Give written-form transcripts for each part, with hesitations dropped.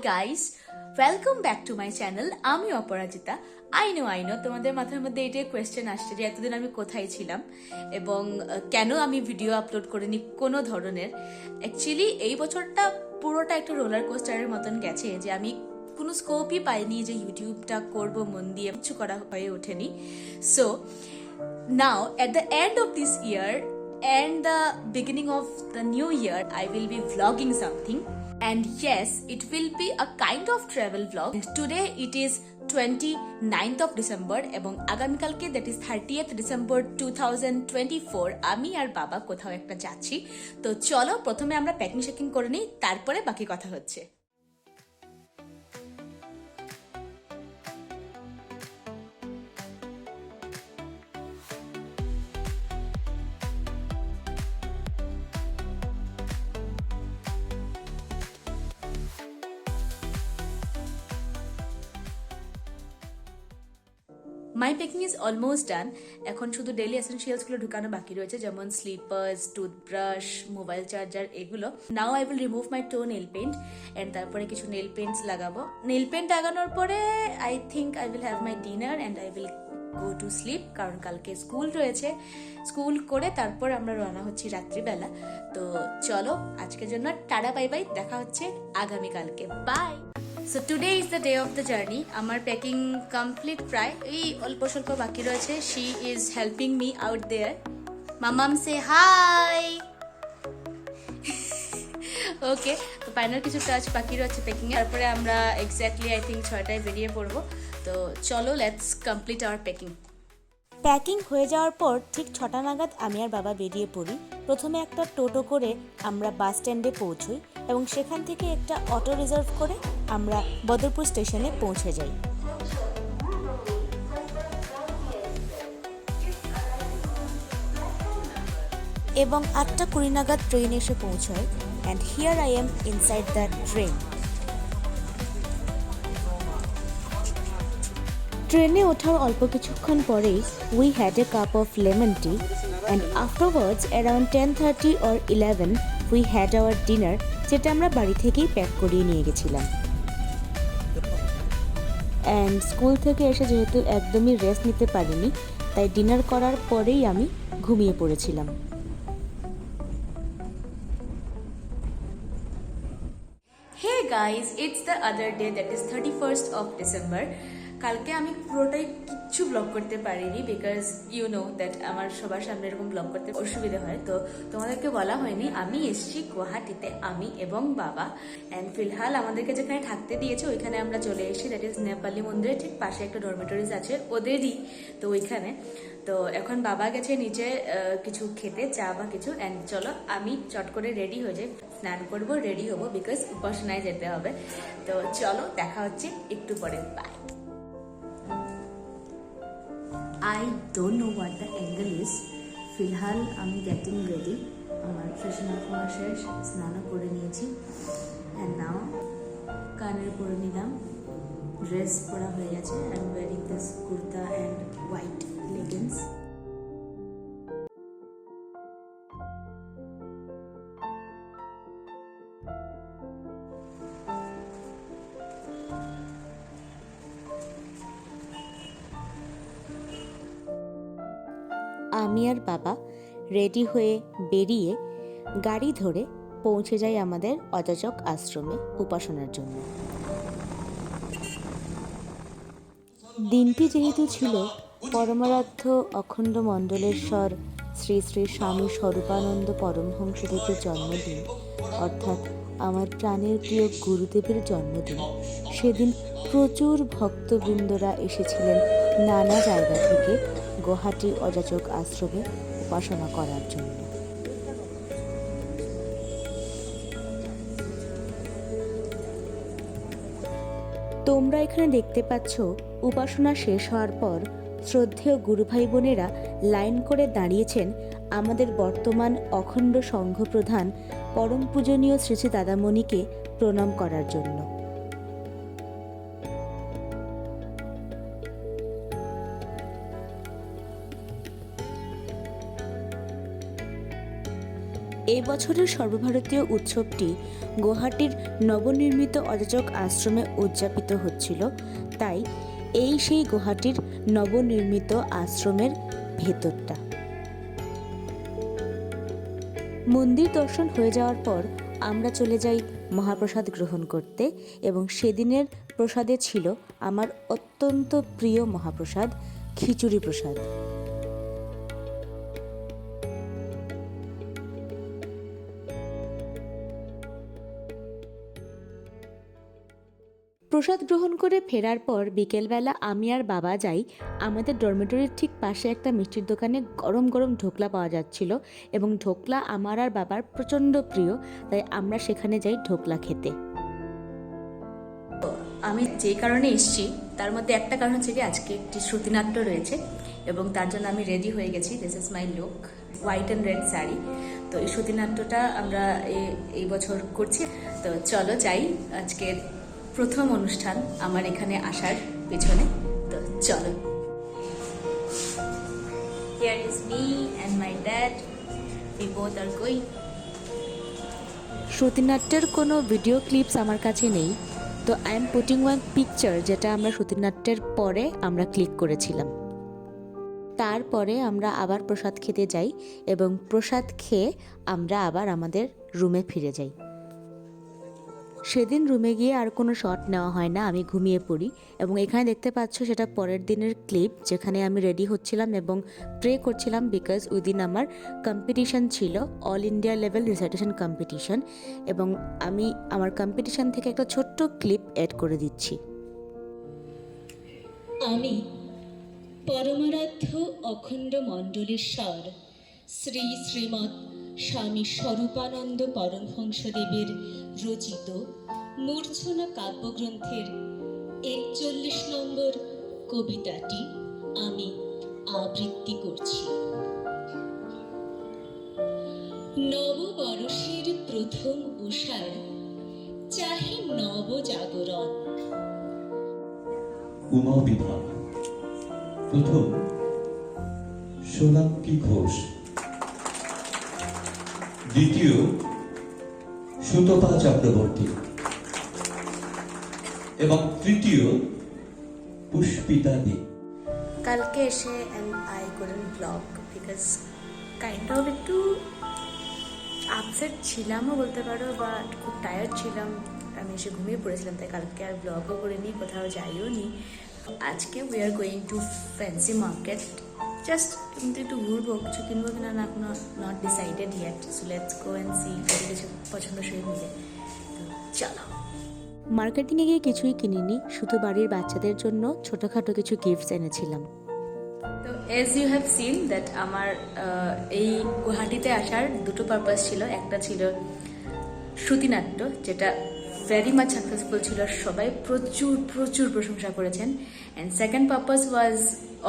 Guys, welcome back to my channel. আমি অপরাজিতা। I know তোমাদের মাথার মধ্যে এটাই কোয়েশ্চেন আসছে যে এতদিন আমি কোথায় ছিলাম এবং কেন আমি ভিডিও আপলোড করিনি কোনো ধরনের। অ্যাকচুয়ালি এই বছরটা পুরোটা একটা রোলার কোস্টারের মতন গেছে, যে আমি কোনো স্কোপই পাইনি যে ইউটিউবটা করব মন দিয়ে, কিছু করা হয়ে ওঠেনি। So now at the end of this year and the beginning of the new year, I will be vlogging something, and yes, it will be a kind of travel vlog. Today it is 29th of December এবং আগামীকালকে that is 30th December 2024 আমি আর বাবা কোথাও একটা যাচ্ছি। তো চলো প্রথমে আমরা প্যাকিং শেকিং করে নিই, তারপরে বাকি কথা হচ্ছে। মাই প্যাকিং ইজ অলমোস্ট ডান। এখন শুধু ডেলি এসেনশিয়ালসগুলো ঢুকানো বাকি রয়েছে, যেমন স্লিপার্স, টুথব্রাশ, মোবাইল চার্জার, এগুলো। Now I will remove my toe nail paint and তারপরে কিছু নেল পেন্টস লাগাবো। নেল পেন্ট লাগানোর পরে I think I will have my dinner and I will go to sleep, কারণ কালকে স্কুল রয়েছে। School করে তারপর আমরা রওনা হচ্ছি রাত্রিবেলা। তো চলো আজকের জন্য টাটা, বাই বাই, দেখা হচ্ছে আগামীকালকে। Bye. So today is the day of the journey. আমার প্যাকিং কমপ্লিট প্রায়, এই অল্প স্বল্প বাকি রয়েছে। She is helping me out there. মামাম সে হাই। ওকে, তো ফাইনাল কিছু টাচ বাকি রয়েছে প্যাকিং এর, তারপরে আমরা এক্স্যাক্টলি আই থিঙ্ক 6টায় বেরিয়ে পড়বো। তো চলো let's complete our packing. Packing হয়ে যাওয়ার পর ঠিক 6টা নাগাদ আমি আর বাবা বেরিয়ে পড়ি। প্রথমে একটা টোটো করে আমরা বাস স্ট্যান্ডে পৌঁছই এবং সেখান থেকে একটা অটো রিজার্ভ করে আমরা বদরপুর স্টেশনে পৌঁছে যাই। এবং 8:20 নাগাদ ট্রেন এসে পৌঁছয় and here I am inside the train. ট্রেনে ওঠার অল্প কিছুক্ষণ পরেই we had a cup of lemon tea and afterwards around 10:30 or 11 we had our dinner, যেটা আমরা বাড়ি থেকেই প্যাক করিয়ে নিয়ে গেছিলাম। অ্যান্ড স্কুল থেকে এসে যেহেতু একদমই রেস্ট নিতে পারিনি, তাই ডিনার করার পরেই আমি ঘুমিয়ে পড়েছিলাম। Hey guys, it's the other day, that is 31st of December. কালকে আমি পুরোটাই কিচ্ছু ব্লগ করতে পারিনি, বিকজ ইউ নো দ্যাট আমার সবার সামনে এরকম ব্লগ করতে অসুবিধা হয়। তো তোমাদেরকে বলা হয়নি আমি এসেছি গুয়াহাটিতে, আমি এবং বাবা। অ্যান্ড ফিলহাল আমাদেরকে যেখানে থাকতে দিয়েছে ওইখানে আমরা চলে এসেছি, দ্যাট ইজ নেপালি মন্দিরের ঠিক পাশে একটা ডরমেটরিজ আছে ওদেরই, তো ওইখানে। তো এখন বাবা গেছে নিচে কিছু খেতে, চা বা কিছু। অ্যান্ড চলো আমি চট করে রেডি হয়ে যাই, স্নান করবো, রেডি হবো, বিকজ উপাসনায় যেতে হবে। তো চলো দেখা হচ্ছে একটু পরে। Bye. I don't know what the angle is. ফিলহাল আমি গেটিং রেডি, আমার ফ্রেশন আপ হওয়া শেষ, স্নানও করে নিয়েছি। অ্যান্ড নাও কানের পরে নিলাম, ড্রেস পরা হয়ে গেছে। I am wiring this kurta and white leggings. আমি আর বাবা রেডি হয়ে বেরিয়ে গাড়ি ধরে পৌঁছে যাই আমাদের অযাচক আশ্রমে উপাসনার জন্য। দিনটি যেহেতু ছিল পরমারাধ্য অখণ্ড মণ্ডলেশ্বর শ্রী শ্রী স্বামী স্বরূপানন্দ পরমহংসদেবের জন্মদিন, অর্থাৎ আমার প্রাণের প্রিয় গুরুদেবের জন্মদিন, সেদিন প্রচুর ভক্তবৃন্দরা এসেছিলেন নানা জায়গা থেকে গুয়াহাটি অযাচক আশ্রমে উপাসনা করার জন্য। তোমরা এখানে দেখতে পাচ্ছ উপাসনা শেষ হওয়ার পর শ্রদ্ধেয় গুরু ভাই বোনেরা লাইন করে দাঁড়িয়েছেন আমাদের বর্তমান অখণ্ড সংঘ প্রধান পরম পূজনীয় শ্রী শ্রী দাদামণিকে প্রণাম করার জন্য। এই বছরের সর্বভারতীয় উৎসবটি গুয়াহাটির নবনির্মিত অযাচক আশ্রমে উদযাপিত হচ্ছিল, তাই এই সেই গুয়াহাটির নবনির্মিত আশ্রমের ভেতরটা। মন্দির দর্শন হয়ে যাওয়ার পর আমরা চলে যাই মহাপ্রসাদ গ্রহণ করতে, এবং সেদিনের প্রসাদে ছিল আমার অত্যন্ত প্রিয় মহাপ্রসাদ খিচুড়ি প্রসাদ। প্রসাদ গ্রহণ করে ফেরার পর বিকেলবেলা আমি আর বাবা যাই আমাদের ডরমেটরির ঠিক পাশে একটা মিষ্টির দোকানে। গরম গরম ঢোকলা পাওয়া যাচ্ছিল, এবং ঢোকলা আমার আর বাবার প্রচণ্ড প্রিয়, তাই আমরা সেখানে যাই ঢোকলা খেতে। আমি যে কারণে এসেছি তার মধ্যে একটা কারণ হচ্ছে কি, আজকে একটি শ্রুতিনাট্য রয়েছে এবং তার জন্য আমি রেডি হয়ে গেছি। This is my look, white and red sari. তো এই শ্রুতিনাট্যটা আমরা এই বছর করছি। তো চলো যাই, আজকের প্রথম অনুষ্ঠান আমার এখানে আসার পেছনে। তো চলো। Here is me and my dad. We both are going. শ্রুতিনাট্যের কোনো ভিডিও ক্লিপস আমার কাছে নেই, তো I am putting one picture যেটা আমরা শ্রুতিনাট্যের পরে আমরা ক্লিক করেছিলাম। তারপরে আমরা আবার প্রসাদ খেতে যাই, এবং প্রসাদ খেয়ে আমরা আবার আমাদের রুমে ফিরে যাই। সেদিন রুমে গিয়ে আর কোনো শট নেওয়া হয় না, আমি ঘুমিয়ে পড়ি। এবং এখানে দেখতে পাচ্ছ সেটা পরের দিনের ক্লিপ, যেখানে আমি রেডি হচ্ছিলাম এবং প্রে করছিলাম, বিকজ ওই দিন আমার কম্পিটিশন ছিল, all India level recitation competition, এবং আমি আমার কম্পিটিশন থেকে একটা ছোট্ট ক্লিপ অ্যাড করে দিচ্ছি। আমি পরমারাধ্য অখণ্ড মণ্ডলেশ্বর শ্রী শ্রীমৎ স্বামী স্বরূপানন্দ পরমহংসদেবের রচিত মূর্ছনা কাব্যগ্রন্থের ৪১ নম্বর কবিতাটি আমি আবৃত্তি করছি। নববর্ষের প্রথম উষার চাহে নব জাগরণ। উমা বিভা, প্রথম সোলাঙ্কি ঘোষ, দ্বিতীয় সুতপা চক্রবর্তী এবং তৃতীয় পুষ্পিতা দে। কালকে এসে and I couldn't blog because kind of একটু আপসেট ছিলামও বলতে পারো, বা খুব টায়ার্ড ছিলাম। আমি এসে ঘুমিয়ে পড়েছিলাম, তাই কালকে আর ব্লগও করিনি, কোথাও যাইও নি। আজকে we are going to fancy market, just কিন্তু একটু ঘুরবো, কিছু কিনবো কিনা না এখনো not decided yet. So let's go and see যদি কিছু পছন্দসই মিলে। তো চলো। মার্কেটিংয়ে গিয়ে কিছুই কিনিনি, শুধু বাড়ির বাচ্চাদের জন্য ছোটোখাটো কিছু গিফটস এনেছিলাম। তো as you have seen that আমার এই গুয়াহাটিতে আসার দুটো পারপাস ছিল। একটা ছিল শ্রুতিনাট্য, যেটা ভেরি মাচ সাকসেসফুল ছিল, সবাই প্রচুর প্রচুর প্রশংসা করেছেন। And second purpose was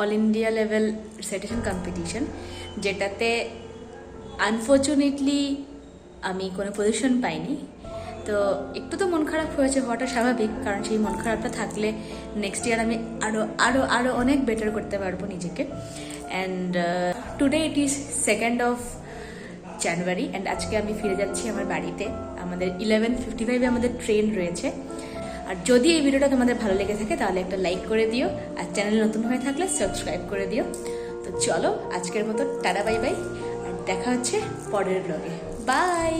all India level recitation competition, যেটাতে আনফর্চুনেটলি আমি কোনো পজিশন পাইনি। তো একটু তো মন খারাপ হয়েছে, হওয়াটা স্বাভাবিক, কারণ সেই মন খারাপটা থাকলে নেক্সট ইয়ার আমি আরও আরও আরও অনেক বেটার করতে পারবো নিজেকে। And today it is 2nd of January, and আজকে আমি ফিরে যাচ্ছি আমার বাড়িতে। আমাদের 11:55 আমাদের ট্রেন রয়েছে। আর যদি এই ভিডিওটা তোমাদের ভালো লেগে থাকে তাহলে একটা লাইক করে দিও, আর চ্যানেল নতুন হয়ে থাকলে সাবস্ক্রাইব করে দিও। তো চলো, আজকের মতো টাটা বাই বাই, আর দেখা হচ্ছে পরের ব্লগে। বাই।